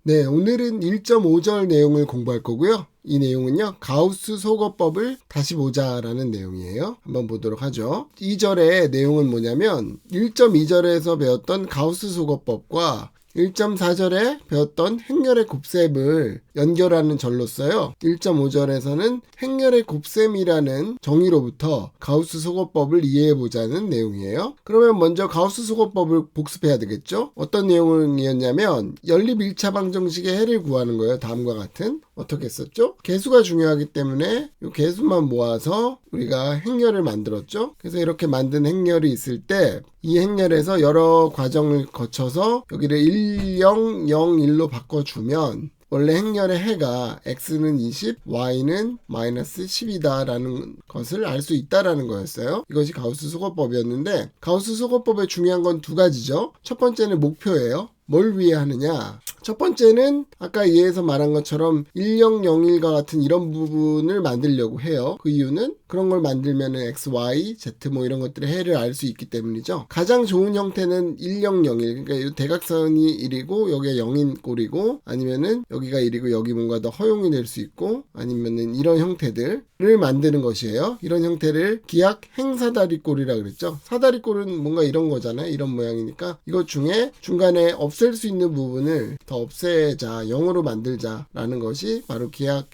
네, 오늘은 1.5절 내용을 공부할 거고요. 이 내용은요, 가우스 소거법을 다시 보자라는 내용이에요. 한번 보도록 하죠. 2절의 내용은 뭐냐면 1.2절에서 배웠던 가우스 소거법과 1.4절에 배웠던 행렬의 곱셈을 연결하는 절로써요. 1.5절에서는 행렬의 곱셈이라는 정의로부터 가우스 소거법을 이해해보자는 내용이에요. 그러면 먼저 가우스 소거법을 복습해야 되겠죠? 어떤 내용이었냐면 연립 1차 방정식의 해를 구하는 거예요. 다음과 같은. 어떻게 했었죠? 개수가 중요하기 때문에 이 개수만 모아서 우리가 행렬을 만들었죠. 그래서 이렇게 만든 행렬이 있을 때 이 행렬에서 여러 과정을 거쳐서 여기를 1001로 바꿔주면 원래 행렬의 해가 x는 20, y는 마이너스 10이다 라는 것을 알 수 있다라는 거였어요. 이것이 가우스 소거법이었는데 가우스 소거법의 중요한 건 두 가지죠. 첫 번째는 목표예요. 뭘 위해 하느냐? 첫 번째는 아까 예에서 말한 것처럼 1001과 같은 이런 부분을 만들려고 해요. 그 이유는 그런 걸 만들면 x, y, z 뭐 이런 것들의 해를 알 수 있기 때문이죠. 가장 좋은 형태는 1001. 그러니까 이 대각선이 1이고 여기가 0인 꼴이고 아니면은 여기가 1이고 여기 뭔가 더 허용이 될 수 있고 아니면은 이런 형태들을 만드는 것이에요. 이런 형태를 기하 행사다리꼴이라 그랬죠. 사다리꼴은 뭔가 이런 거잖아요. 이런 모양이니까 이것 중에 중간에 없앨 수 있는 부분을 더 없애자, 0으로 만들자라는 것이 바로 기하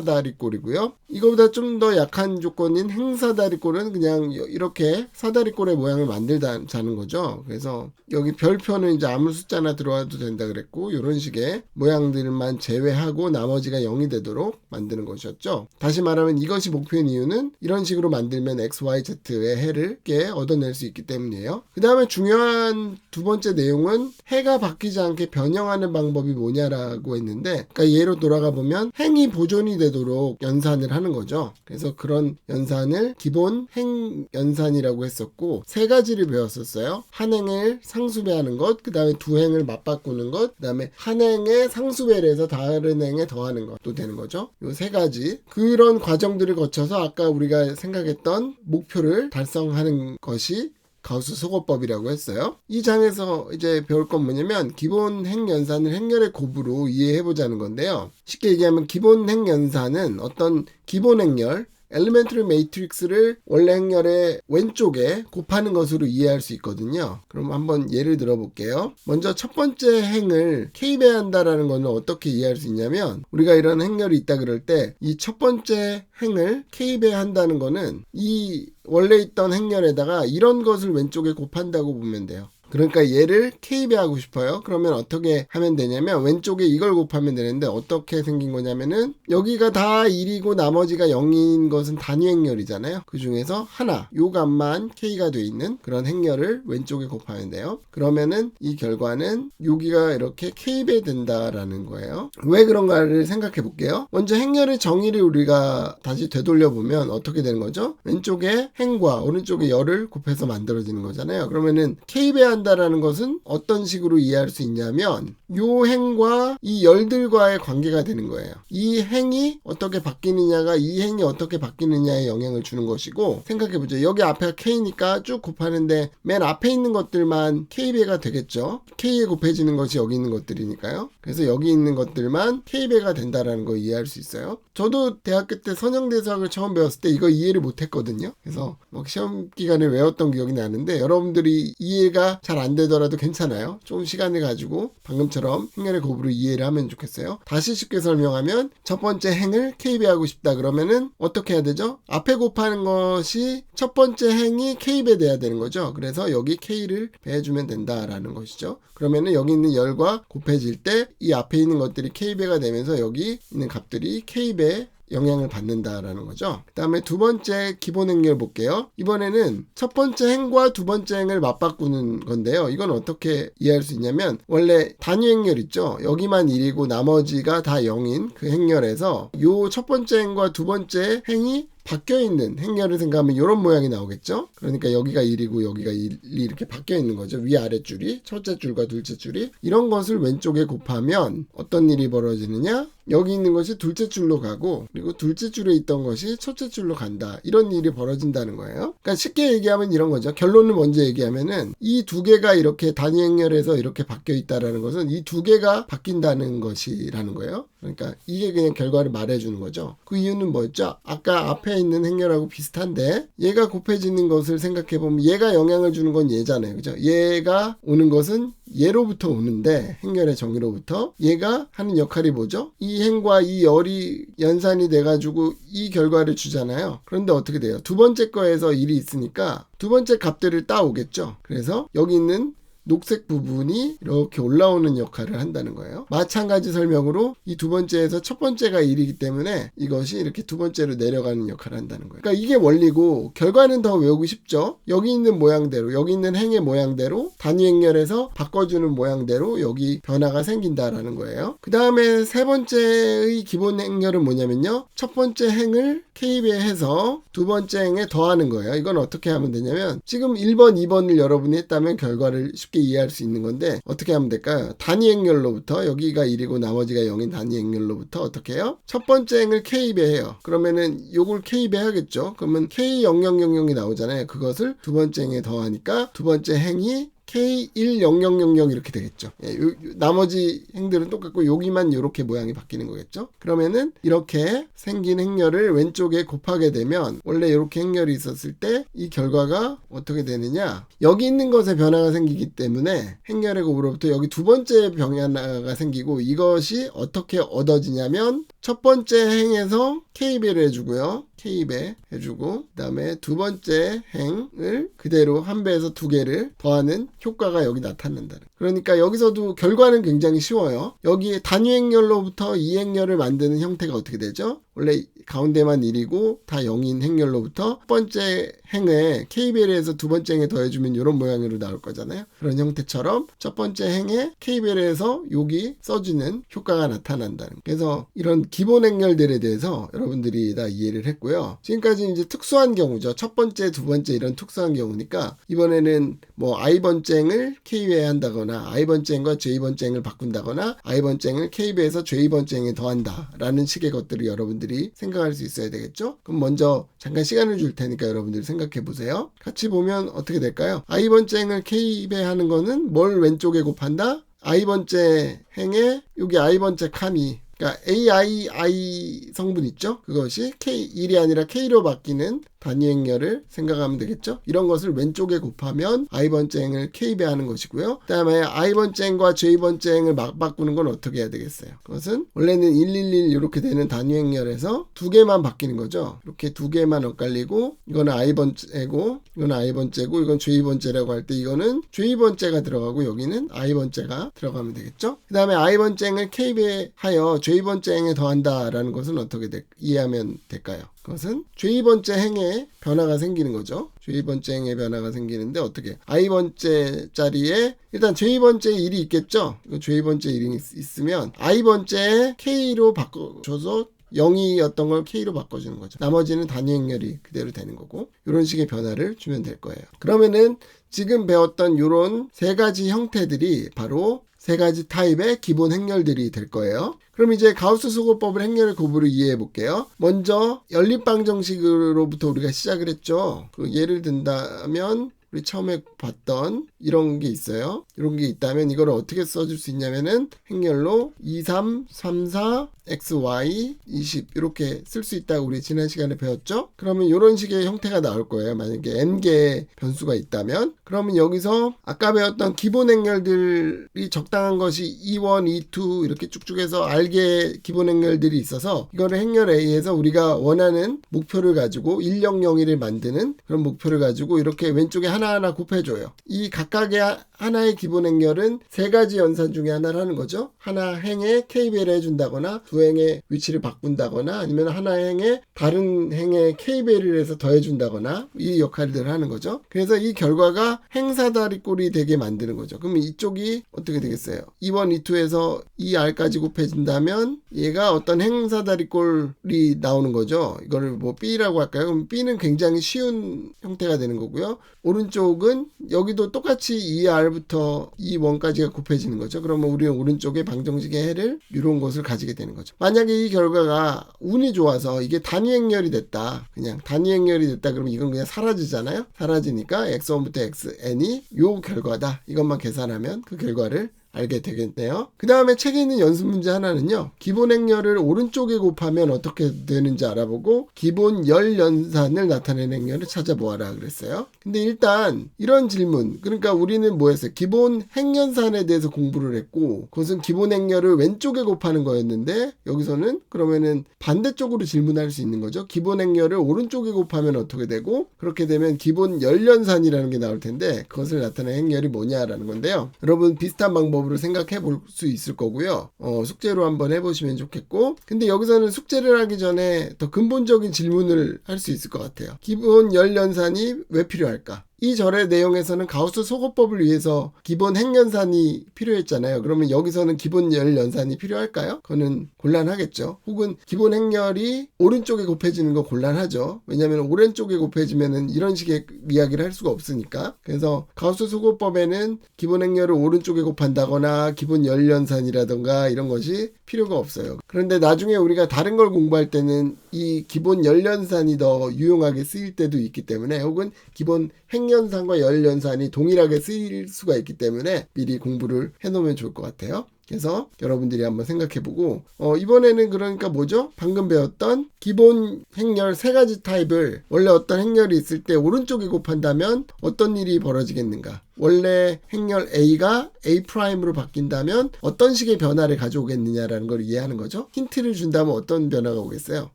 행사다리꼴이고요. 이거보다 좀 더 약한 조건인 행사다리꼴은 그냥 이렇게 사다리꼴의 모양을 만들자는 거죠. 그래서 여기 별표는 이제 아무 숫자나 들어와도 된다 그랬고 이런 식의 모양들만 제외하고 나머지가 0이 되도록 만드는 것이었죠. 다시 말하면 이것이 목표인 이유는 이런 식으로 만들면 x, y, z의 해를 꽤 얻어낼 수 있기 때문이에요. 그 다음에 중요한 두 번째 내용은 해가 바뀌지 않게 변형하는 방법이 뭐냐라고 했는데 그러니까 예로 돌아가 보면 행이 보존이 되도록 연산을 하는 거죠. 그래서 그런 연산을 기본 행 연산이라고 했었고 세 가지를 배웠었어요. 한 행을 상수배하는 것, 그 다음에 두 행을 맞바꾸는 것, 그 다음에 한 행의 상수배를 해서 다른 행에 더하는 것도 되는 거죠. 요 세 가지 그런 과정들을 거쳐서 아까 우리가 생각했던 목표를 달성하는 것이 가우스 소거법이라고 했어요. 이 장에서 이제 배울 건 뭐냐면 기본 행연산을 행렬의 곱으로 이해해보자는 건데요. 쉽게 얘기하면 기본 행연산은 어떤 기본 행렬 엘리멘트리 매트릭스를 원래 행렬의 왼쪽에 곱하는 것으로 이해할 수 있거든요. 그럼 한번 예를 들어 볼게요. 먼저 첫 번째 행을 K배한다라는 것은 어떻게 이해할 수 있냐면 우리가 이런 행렬이 있다 그럴 때 이 첫 번째 행을 K배한다는 것은 이 원래 있던 행렬에다가 이런 것을 왼쪽에 곱한다고 보면 돼요. 그러니까 얘를 K배하고 싶어요. 그러면 어떻게 하면 되냐면 왼쪽에 이걸 곱하면 되는데 어떻게 생긴 거냐면은 여기가 다 1이고 나머지가 0인 것은 단위 행렬이잖아요. 그 중에서 하나 요 값만 K가 돼 있는 그런 행렬을 왼쪽에 곱하면 돼요. 그러면은 이 결과는 여기가 이렇게 K배 된다라는 거예요. 왜 그런가를 생각해 볼게요. 먼저 행렬의 정의를 우리가 다시 되돌려 보면 어떻게 되는 거죠? 왼쪽에 행과 오른쪽에 열을 곱해서 만들어지는 거잖아요. 그러면은 K배한 다라는 것은 어떤 식으로 이해할 수 있냐면 요 행과 이 열들과의 관계가 되는 거예요. 이 행이 어떻게 바뀌느냐가 이 행이 어떻게 바뀌느냐에 영향을 주는 것이고 생각해보죠. 여기 앞에가 K니까 쭉 곱하는데 맨 앞에 있는 것들만 K배가 되겠죠. K에 곱해지는 것이 여기 있는 것들이니까요. 그래서 여기 있는 것들만 K배가 된다라는 걸 이해할 수 있어요. 저도 대학교 때 선형대수학을 처음 배웠을 때 이거 이해를 못했거든요. 그래서 막 시험 기간에 외웠던 기억이 나는데 여러분들이 이해가 잘 안 되더라도 괜찮아요. 좀 시간을 가지고 방금처럼 행렬의 곱으로 이해를 하면 좋겠어요. 다시 쉽게 설명하면 첫 번째 행을 K배하고 싶다 그러면은 어떻게 해야 되죠? 앞에 곱하는 것이 첫 번째 행이 K배 돼야 되는 거죠. 그래서 여기 K를 배해주면 된다라는 것이죠. 그러면은 여기 있는 열과 곱해질 때 이 앞에 있는 것들이 K배가 되면서 여기 있는 값들이 K배 영향을 받는다라는 거죠. 그 다음에 두 번째 기본 행렬 볼게요. 이번에는 첫 번째 행과 두 번째 행을 맞바꾸는 건데요. 이건 어떻게 이해할 수 있냐면 원래 단위 행렬 있죠. 여기만 1이고 나머지가 다 0인 그 행렬에서 요 첫 번째 행과 두 번째 행이 바뀌어있는 행렬을 생각하면 이런 모양이 나오겠죠. 그러니까 여기가 1이고 여기가 1이 이렇게 바뀌어있는 거죠. 위아래 줄이 첫째 줄과 둘째 줄이 이런 것을 왼쪽에 곱하면 어떤 일이 벌어지느냐 여기 있는 것이 둘째 줄로 가고 그리고 둘째 줄에 있던 것이 첫째 줄로 간다. 이런 일이 벌어진다는 거예요. 그러니까 쉽게 얘기하면 이런 거죠. 결론을 먼저 얘기하면은 이 두 개가 이렇게 단위 행렬에서 이렇게 바뀌어 있다라는 것은 이 두 개가 바뀐다는 것이라는 거예요. 그러니까 이게 그냥 결과를 말해주는 거죠. 그 이유는 뭐였죠? 아까 앞에 있는 행렬하고 비슷한데 얘가 곱해지는 것을 생각해보면 얘가 영향을 주는 건 얘잖아요. 그죠? 얘가 오는 것은 얘로부터 오는데 행렬의 정의로부터 얘가 하는 역할이 뭐죠? 이 행과 이 열이 연산이 돼가지고 이 결과를 주잖아요. 그런데 어떻게 돼요? 두 번째 거에서 일이 있으니까 두 번째 값들을 따오겠죠. 그래서 여기 있는 녹색 부분이 이렇게 올라오는 역할을 한다는 거예요. 마찬가지 설명으로 이 두 번째에서 첫 번째가 1이기 때문에 이것이 이렇게 두 번째로 내려가는 역할을 한다는 거예요. 그러니까 이게 원리고 결과는 더 외우기 쉽죠. 여기 있는 모양대로 여기 있는 행의 모양대로 단위 행렬에서 바꿔주는 모양대로 여기 변화가 생긴다라는 거예요. 그 다음에 세 번째의 기본 행렬은 뭐냐면요. 첫 번째 행을 K배해서 두 번째 행에 더하는 거예요. 이건 어떻게 하면 되냐면 지금 1번, 2번을 여러분이 했다면 결과를 쉽게 이해할 수 있는 건데 어떻게 하면 될까요? 단위 행렬로부터 여기가 1이고 나머지가 0인 단위 행렬로부터 어떻게 해요? 첫 번째 행을 K배해요. 그러면은 요걸 K배하겠죠. 그러면 K0000이 나오잖아요. 그것을 두 번째 행에 더하니까 두 번째 행이 K10000 이렇게 되겠죠. 예, 나머지 행들은 똑같고 여기만 이렇게 모양이 바뀌는 거겠죠. 그러면은 이렇게 생긴 행렬을 왼쪽에 곱하게 되면 원래 이렇게 행렬이 있었을 때 이 결과가 어떻게 되느냐. 여기 있는 것에 변화가 생기기 때문에 행렬의 곱으로부터 여기 두 번째 변화가 생기고 이것이 어떻게 얻어지냐면 첫 번째 행에서 K배를 해주고요. K배 해주고 그 다음에 두 번째 행을 그대로 한 배에서 두 개를 더하는 효과가 여기 나타난다는. 그러니까 여기서도 결과는 굉장히 쉬워요. 여기 단위 행렬로부터 이 행렬을 만드는 형태가 어떻게 되죠? 원래 가운데만 1이고 다 0인 행렬로부터 첫 번째 행에 K배를 해서 두 번째 행에 더해주면 이런 모양으로 나올 거잖아요. 그런 형태처럼 첫 번째 행에 K배를 해서 여기 써주는 효과가 나타난다는. 그래서 이런 기본 행렬들에 대해서 여러분들이 다 이해를 했고요. 지금까지 이제 특수한 경우죠. 첫 번째, 두 번째 이런 특수한 경우니까 이번에는 뭐 I번째 행을 K배에 한다거나 I번째 행과 J번째 행을 바꾼다거나 I번째 행을 K배에서 J번째 행에 더한다 라는 식의 것들을 여러분들이 생각할 수 있어야 되겠죠. 그럼 먼저 잠깐 시간을 줄 테니까 여러분들이 생각해 보세요. 같이 보면 어떻게 될까요? I번째 행을 K배 하는 거는 뭘 왼쪽에 곱한다? I번째 행에 여기 I번째 칸이 그러니까 AI 성분 있죠? 그것이 K1이 아니라 K로 바뀌는 단위 행렬을 생각하면 되겠죠? 이런 것을 왼쪽에 곱하면 I번째 행을 K배하는 것이고요. 그 다음에 I번째 행과 J번째 행을 막 바꾸는 건 어떻게 해야 되겠어요? 그것은 원래는 111 이렇게 되는 단위 행렬에서 두 개만 바뀌는 거죠. 이렇게 두 개만 엇갈리고 이거는 I번째고 이거는 I번째고 이건 J번째라고 할 때 이거는 J번째가 들어가고 여기는 I번째가 들어가면 되겠죠? 그 다음에 I번째 행을 K배하여 J번째 행에 더한다라는 것은 어떻게 이해하면 될까요? 그것은 J번째 행에 변화가 생기는 거죠. J번째 행에 변화가 생기는데 어떻게? I번째 자리에 일단 J번째 1이 있겠죠. J번째 1이 있으면 I번째 K로 바꿔줘서 0이었던 걸 K로 바꿔주는 거죠. 나머지는 단위 행렬이 그대로 되는 거고 이런 식의 변화를 주면 될 거예요. 그러면은 지금 배웠던 이런 세 가지 형태들이 바로 세 가지 타입의 기본 행렬들이 될 거예요. 그럼 이제 가우스 소거법을 행렬의 곱으로 이해해 볼게요. 먼저 연립방 정식으로부터 우리가 시작을 했죠. 그 예를 든다면 우리 처음에 봤던 이런 게 있어요. 이런 게 있다면 이걸 어떻게 써줄 수 있냐면은 행렬로 2, 3, 3, 4, x, y, 20 이렇게 쓸 수 있다고 우리 지난 시간에 배웠죠. 그러면 이런 식의 형태가 나올 거예요. 만약에 n개의 변수가 있다면 그러면 여기서 아까 배웠던 기본 행렬들이 적당한 것이 2원, 2, 2 이렇게 쭉쭉 해서 r개의 기본 행렬들이 있어서 이거를 행렬 A에서 우리가 원하는 목표를 가지고 1001을 만드는 그런 목표를 가지고 이렇게 왼쪽에 하나하나 곱해줘요. 이 각각의 하나의 기본 행렬은 세 가지 연산 중에 하나를 하는 거죠. 하나 행에 K배를 해준다거나 두 행의 위치를 바꾼다거나 아니면 하나 행에 다른 행에 K배를 해서 더해준다거나 이 역할들을 하는 거죠. 그래서 이 결과가 행사다리꼴이 되게 만드는 거죠. 그럼 이쪽이 어떻게 되겠어요? 2번, 2에서 2r까지 곱해준다면 얘가 어떤 행사다리꼴이 나오는 거죠. 이거를 뭐 B라고 할까요? 그럼 B는 굉장히 쉬운 형태가 되는 거고요. 오른쪽은 여기도 똑같이 2r 말부터 이 원까지가 곱해지는 거죠. 그러면 우리는 오른쪽에 방정식의 해를 이런 것을 가지게 되는 거죠. 만약에 이 결과가 운이 좋아서 이게 단위 행렬이 됐다. 그냥 단위 행렬이 됐다. 그러면 이건 그냥 사라지잖아요. 사라지니까 x1부터 xn이 요 결과다. 이것만 계산하면 그 결과를 알게 되겠네요. 그 다음에 책에 있는 연습 문제 하나는요. 기본 행렬을 오른쪽에 곱하면 어떻게 되는지 알아보고 기본 열 연산을 나타내는 행렬을 찾아보아라 그랬어요. 근데 일단 이런 질문, 그러니까 우리는 뭐 했어요? 기본 행연산에 대해서 공부를 했고 그것은 기본 행렬을 왼쪽에 곱하는 거였는데 여기서는 그러면은 반대쪽으로 질문할 수 있는 거죠. 기본 행렬을 오른쪽에 곱하면 어떻게 되고 그렇게 되면 기본 열 연산이라는 게 나올 텐데 그것을 나타내는 행렬이 뭐냐라는 건데요. 여러분 비슷한 방법으로 생각해 볼 수 있을 거고요. 숙제로 한번 해보시면 좋겠고, 근데 여기서는 숙제를 하기 전에 더 근본적인 질문을 할 수 있을 것 같아요. 기본 열 연산이 왜 필요할까? 이 절의 내용에서는 가우스 소거법을 위해서 기본 행연산이 필요했잖아요. 그러면 여기서는 기본 열 연산이 필요할까요? 그거는 곤란하겠죠. 혹은 기본 행렬이 오른쪽에 곱해지는 거 곤란하죠. 왜냐하면 오른쪽에 곱해지면은 이런 식의 이야기를 할 수가 없으니까. 그래서 가우스 소거법에는 기본 행렬을 오른쪽에 곱한다거나 기본 열 연산이라던가 이런 것이 필요가 없어요. 그런데 나중에 우리가 다른 걸 공부할 때는 이 기본 열 연산이 더 유용하게 쓰일 때도 있기 때문에, 혹은 기본 행연산과 열연산이 동일하게 쓰일 수가 있기 때문에 미리 공부를 해놓으면 좋을 것 같아요. 그래서 여러분들이 한번 생각해보고 이번에는 그러니까 뭐죠? 방금 배웠던 기본 행렬 세 가지 타입을 원래 어떤 행렬이 있을 때 오른쪽에 곱한다면 어떤 일이 벌어지겠는가? 원래 행렬 A가 A'으로 바뀐다면 어떤 식의 변화를 가져오겠느냐라는 걸 이해하는 거죠. 힌트를 준다면 어떤 변화가 오겠어요?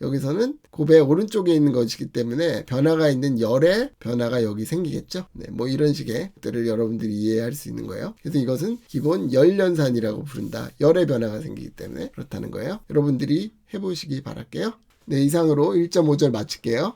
여기서는 곱의 오른쪽에 있는 것이기 때문에 변화가 있는 열의 변화가 여기 생기겠죠. 네, 뭐 이런 식의 것들을 여러분들이 이해할 수 있는 거예요. 그래서 이것은 기본 열연산이라고 부른다. 열의 변화가 생기기 때문에 그렇다는 거예요. 여러분들이 해보시기 바랄게요. 네, 이상으로 1.5절 마칠게요.